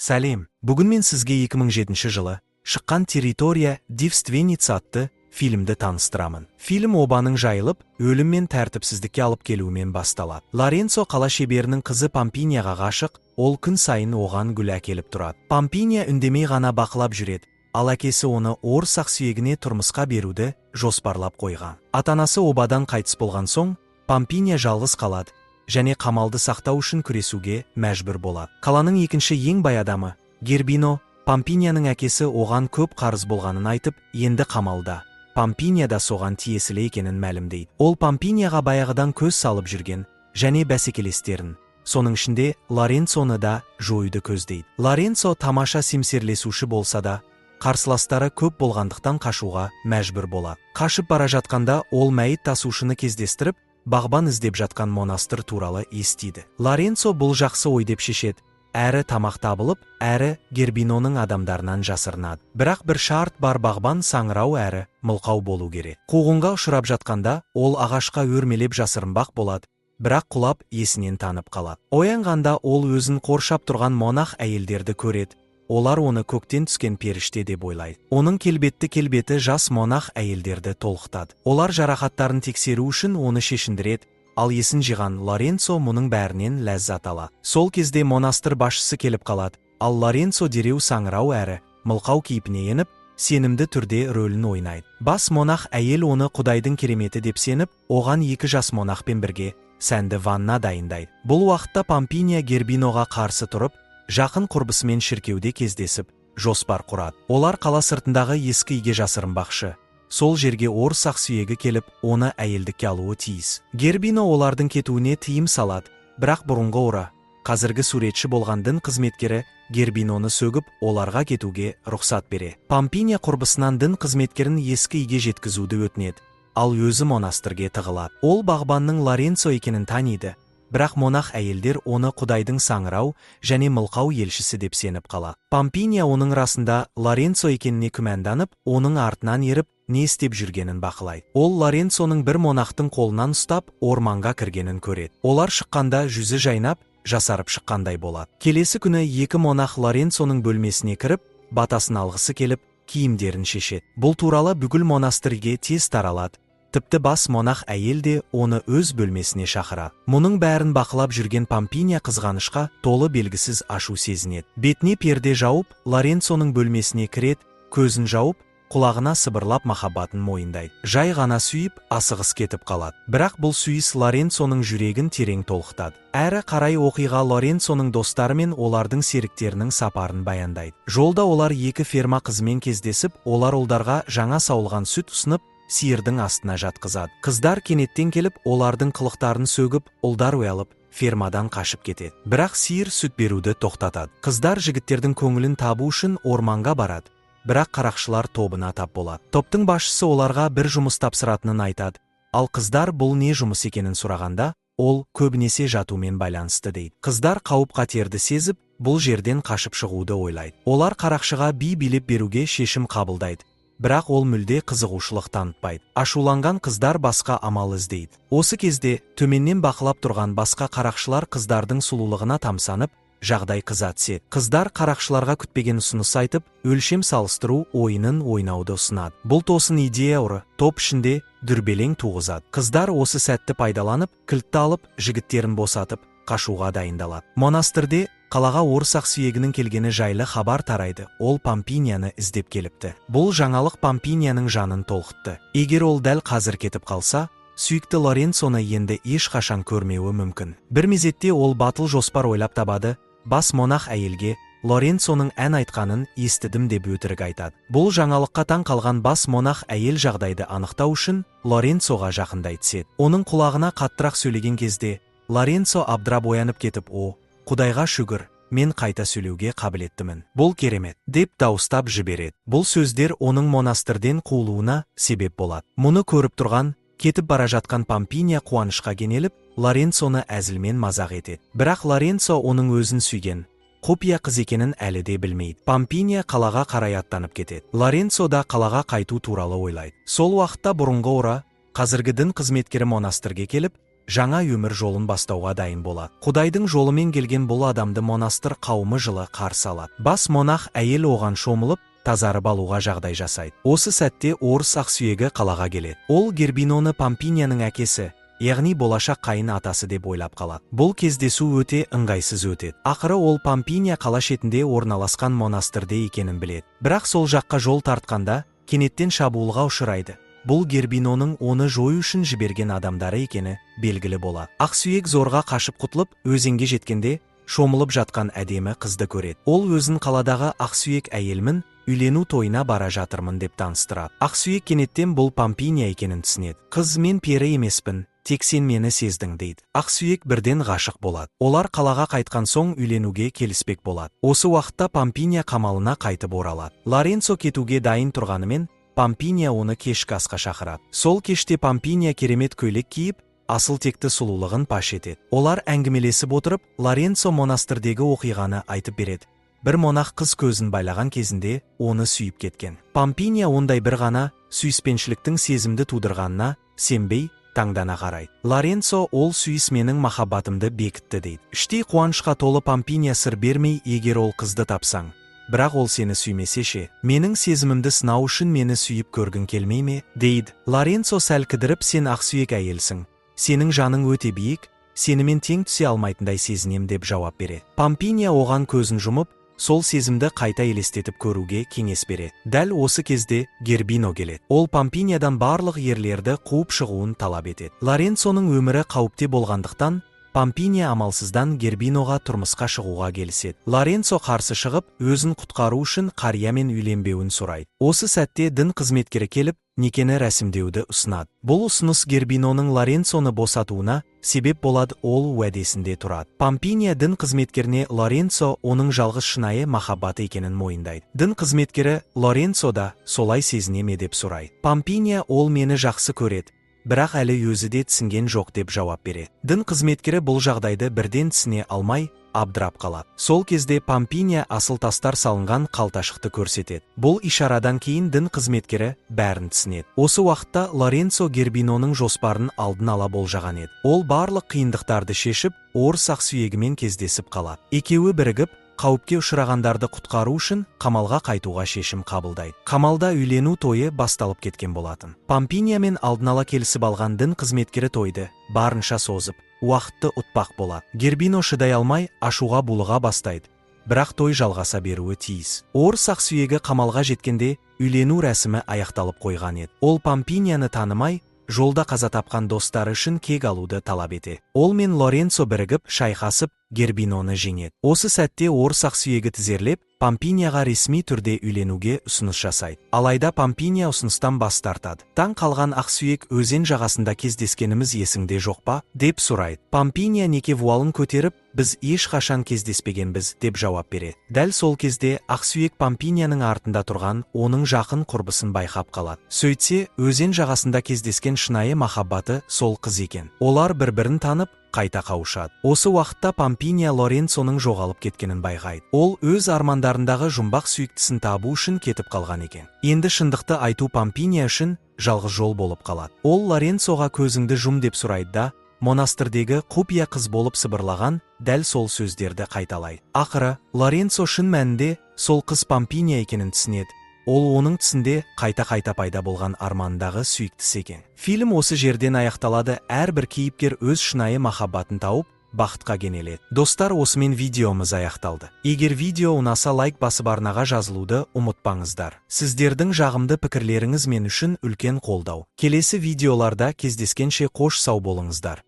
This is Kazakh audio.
Сәлем, бүгін мен сізге 2007 жылы шыққан «Территория девственница» атты фильмді таныстырамын. Фильм обаның жайылып, өлім мен тәртіпсіздікке алып келуімен басталады. Лоренцо қала шеберінің қызы Помпинияға ғашық, ол күн сайын оған гүл әкеліп тұрады. Помпиния үндемей ғана бақылап жүреді, ал әкесі оны орыс ақсүйегіне тұрмысқа беруді жоспарлап қойған. Ата-анасы обадан қайтыс болған соң, Помпиния жалғыз қалады және қамалды сақтау үшін күресуге мәжбүр болады. Қаланың екінші ең бай адамы, Гербино, Помпинияның әкесі оған көп қарыз болғанын айтып, енді қамалда. Помпиния да соған тиесілі екенін мәлімдейді. Ол Помпинияға баяғыдан көз салып жүрген және бәсекелестерін, соның ішінде Лоренцоны да жойды көздейді. Лоренцо тамаша семсерлесуші болса да, қарсыластары көп болғандықтан қашуға мәжбүр болады. Қашып бара жатқанда ол мәйіт тасушыны кездестіріп, бағбан іздеп жатқан монастыр туралы естиді. Лоренцо бұл жақсы ой деп шешеді, әрі тамақ табылып, әрі Гербиноның адамдарынан жасырынады. Бірақ бір шарт бар, бағбан саңырау әрі мылқау болу керек. Қуғынға ұшырап жатқанда ол ағашқа өрмелеп жасырынбақ болады, бірақ құлап есінен танып қалады. Оянғанда ол өзін қоршап тұрған монах әйелдерді көреді. Олар оны көктен түскен періште деп ойлайды. Оның келбеті жас монах әйелдерді толықтады. Олар жарақаттарын тексеру үшін оны шешіндіреді, ал есін жиған Лоренцо мұның бәрінен ләззат алады. Сол кезде монастыр басшысы келіп қалады, ал Лоренцо дереу саңырау әрі мылқау кейпіне еніп, сенімді түрде рөлін ойнайды. Бас монах әйел оны Құдайдың кереметі деп сеніп, оған 2 жас монахпен бірге сәнді ванна дайындайды. Бұл уақытта Помпиния Гербиноға қарсы тұрып, жақын құрбысымен шіркеуде кездесіп, жоспар құрады. Олар қала сыртындағы ескі үйге жасырынбақшы. Сол жерге орыс ақсүйегі келіп, оны әйелдікке алуы тиіс. Гербино олардың кетуіне тыйым салады, бірақ бұрынғы ора, қазіргі суретші болған дін қызметкері Гербиноны сөгіп, оларға кетуге рұқсат бере. Помпиния құрбысынан дін қызметкерін ескі үйге жеткізуді өтінеді, ал өзі монастырге тығылады. Ол бағбанның Лоренцо екенін таниды, бірақ монах әйелдер оны Құдайдың саңырау және мылқау елшісі деп сеніп қалады. Помпиния оның расында Лоренцо екеніне күмәнданып, оның артынан еріп, не істеп жүргенін бақылайды. Ол Лоренцоның бір монахтың қолынан ұстап, орманға кіргенін көреді. Олар шыққанда жүзі жайнап, жасарып шыққандай болады. Келесі күні 2 монах Лоренцоның бөлмесіне кіріп, батасын алғысы келіп, киімдерін шешеді. Бұл туралы бүкіл монастырге тез таралады. Тіпті бас монах әйел де оны өз бөлмесіне шақырады. Мұның бәрін бақылап жүрген Помпиния қызғанышқа толы белгісіз ашу сезінеді. Бетіне перде жауып, Лоренцоның бөлмесіне кіреді, көзін жауып, құлағына сыбырлап махаббатын мойындайды. Жай ғана сүйіп, асығыс кетіп қалады. Бірақ бұл сүйіс Лоренцоның жүрегін терең толқытады. Әрі қарай оқиға Лоренцоның достары мен олардың серіктерінің сапарын баяндайды. Жолда олар 2 ферма қызымен кездесіп, олар ұлдарға жаңа сауылған сүт ұсынып, сиырдың астына жатқызады. Қыздар кенеттен келіп, олардың қылықтарын сөгіп, ұлдар ұялып, фермадан қашып кетеді. Бірақ сиыр сүт беруді тоқтатады. Қыздар жігіттердің көңілін табу үшін орманға барады. Бірақ қарақшылар тобына тап болады. Топтың басшысы оларға бір жұмыс тапсыратынын айтады. Ал қыздар бұл не жұмыс екенін сұрағанда, ол көбінесе жатумен байланысты дейді. Қыздар қауіп-қатерді сезіп, бұл жерден қашып шығуды ойлайды. Олар қарақшыға би билеп беруге шешім қабылдайды. Бірақ ол мүлде қызығушылық танытпайды. Ашуланған қыздар басқа амал іздейді. Осы кезде төменнен бақылап тұрған басқа қарақшылар қыздардың сұлулығына тамсанып, жағдай қыза түседі. Қыздар қарақшыларға күтпеген ұсыныс айтып, өлшем салыстыру ойынын ойнауды ұсынады. Бұл тосын идея ұры, топ ішінде дүрбелең туғызады. Қыздар осы сәтті пайдаланып, кілтті алып, жігіттерін босатып, қашуға дайындалады. Монастырде қалаға орыс ақсүйегінің келгені жайлы хабар тарайды. Ол Помпинияны іздеп келіпті. Бұл жаңалық Помпинияның жанын толқытты. Егер ол дәл қазір кетіп қалса, сүйікті Лоренцоны енді ешқашан көрмеуі мүмкін. Бір мезетте ол батыл жоспар ойлап табады. Бас монах әйелге Лоренцоның ән айтқанын естідім деп өтірік айтады. Бұл жаңалыққа таң қалған бас монах әйел жағдайды анықтау үшін Лоренцоға жақындай түседі. Оның құлағына қаттырақ сөйлеген кезде Лоренцо абдырап оянып кетіп, «О, Құдайға шүгір, мен қайта сөйлеуге қабілеттімін. Бұл керемет», деп дауыстап жібереді. Бұл сөздер оның монастырден қуылуына себеп болады. Мұны көріп тұрған, кетіп бара жатқан Помпиния қуанышқа кенеліп, Лоренцоны әзілмен мазақ етеді. Бірақ Лоренцо оның өзін сүйген құпия қыз екенін әлі де білмейді. Помпиния қалаға қарай аттанып кетеді. Лоренцо да қалаға қайту туралы ойлайды. Сол уақытта бұрынғы ора, қазіргі дін қызметкері монастырге келіп, жаңа өмір жолын бастауға дайын болады. Құдайдың жолымен келген бұл адамды монастыр қауымы жылы қарсы алады. Бас монах әйел оған шомылып, тазарып алуға жағдай жасайды. Осы сәтте орыс ақсүйегі қалаға келеді. Ол Гербиноны Помпинияның әкесі, яғни болашақ қайын атасы деп ойлап қалады. Бұл кездесу өте ыңғайсыз өтеді. Ақыры ол Помпиния қала шетінде орналасқан монастырде екенін біледі. Бірақ сол жаққа жол тартқанда кенеттен шабуылға ұшырайды. Бұл Гербиноның оны жою үшін жіберген адамдары екені белгілі болады. Ақсүйек зорға қашып құтылып, өзенге жеткенде шомылып жатқан әдемі қызды көреді. Ол өзін қаладағы ақсүйек әйелмін, үйлену тойына бара жатырмын деп таныстырады. Ақсүйек кенеттен бұл Помпиния екенін түсінеді. Қыз, мен пері емеспін, тек сен мені сездің дейді. Ақсүйек бірден ғашық болады. Олар қалаға қайтқан соң үйленуге келіспек болады. Осы уақытта Помпиния қамалына қайтып оралады. Лоренцо кетуге дайын тұрғанымен, Помпиния оны кешкі асқа шақырады. Сол кеште Помпиния керемет көйлек киіп, асыл текті сұлулығын паш етеді. Олар әңгімелесіп отырып, Лоренцо монастырдегі оқиғаны айтып береді. Бір монах қыз көзін байлаған кезінде оны сүйіп кеткен. Помпиния ондай бір ғана сүйіспеншіліктің сезімді тудырғанына сенбей, таңдана қарайды. Лоренцо, ол сүйіс менің махаббатымды бекітті дейді. Іштей қуанышқа толы Помпиния сыр бермей, егер ол қызды тапсаң, бірақ ол сені сүймесе ше, менің сезімімді сынау үшін мені сүйіп көргің келмей ме, дейді. Лоренцо сәл кідіріп, сен ақсүйек әйелсің, сенің жаның өте биік, сенімен тең түсе алмайтындай сезінем деп жауап береді. Помпиния оған көзін жұмып, сол сезімді қайта елестетіп көруге кеңес береді. Дәл осы кезде Гербино келеді. Ол Помпиниядан барлық ерлерді қуып шығуын талап етеді. Лоренцоның өмірі қауіпте болғандықтан, Помпиния амалсыздан Гербиноға тұрмысқа шығуға келіседі. Лоренцо қарсы шығып, өзін құтқару үшін қариямен үйленбеуін сұрайды. Осы сәтте дін қызметкері келіп, некені рәсімдеуді ұсынады. Бұл ұсыныс Гербиноның Лоренцоны босатуына себеп болады, ол уәдесінде тұрады. Помпиния дін қызметкеріне Лоренцо оның жалғыз шынайы махаббаты екенін мойындайды. Дін қызметкері Лоренцо да солай сезіне ме деп сұрайды. Помпиния, ол мені жақсы көреді, бірақ әлі өзі де түсінген жоқ деп жауап береді. Дін қызметкері бұл жағдайды бірден түсіне алмай, абдырап қалады. Сол кезде Помпиния асыл тастар салынған қалташықты көрсетеді. Бұл ишарадан кейін дін қызметкері бәрін түсінеді. Осы уақытта Лоренцо Гербиноның жоспарын алдын ала болжаған еді. Ол барлық қиындықтарды шешіп, орыс ақсүйегімен кездесіп қалады. Екеуі бірігіп, қауіпке ұшырағандарды құтқару үшін қамалға қайтуға шешім қабылдайды. Қамалда үйлену тойы басталып кеткен болатын. Помпиниямен алдын ала келісіп алған дін қызметкері тойды барынша созып, уақытты ұтпақ болады. Гербино шыдай алмай, ашуға булыға бастайды. Бірақ той жалғаса беруі тиіс. Орыс ақсүйегі қамалға жеткенде үйлену рәсімі аяқталып қойған еді. Ол Помпинияны танымай, жолда қаза тапқан достары үшін кек алуды талап етеді. Ол мен Лоренцо бірігіп, шайқасып, Гербиноны жеңеді. Осы сәтте орыс ақсүйегі тізерлеп, Помпинияға ресми түрде үйленуге ұсыныс жасайды. Алайда Помпиния ұсыныстан бас тартады. Таң қалған ақсүйек, өзен жағасында кездескеніміз есіңде жоқ па, деп сұрайды. Помпиния неке вуалын көтеріп, біз ешқашан кездеспегенбіз деп жауап береді. Дәл сол кезде ақсүйек Помпинияның артында тұрған оның жақын құрбысын байқап қалады. Сөйтсе, өзен жағасында кездескен шынайы махаббаты сол қыз екен. Олар бір-бірін танып, қайта қауышады. Осы уақытта Помпиния Лоренцоның жоғалып кеткенін байқайды. Ол өз армандарындағы жұмбақ сүйіктісін табу үшін кетіп қалған екен. Енді шындықты айту Помпиния үшін жалғыз жол болып қалады. Ол Лоренцоға көзіңді жұм деп сұрайды да, монастырдегі құпия қыз болып сыбырлаған дәл сол сөздерді қайталайды. Ақыры, Лоренцо шын мәнінде сол қыз Помпиния екенін түсінеді. Ол оның түсінде қайта-қайта пайда болған армандағы сүйіктісі екен. Фильм осы жерден аяқталады. Әрбір кейіпкер өз шынайы махаббатын тауып, бақытқа кенеледі. Достар, осымен видеомыз аяқталды. Егер видео ұнаса, лайк басып арнаға жазылуды ұмытпаңыздар. Сіздердің жағымды пікірлеріңіз мен үшін үлкен қолдау. Келесі видеоларда кездескенше қош сау болыңыздар.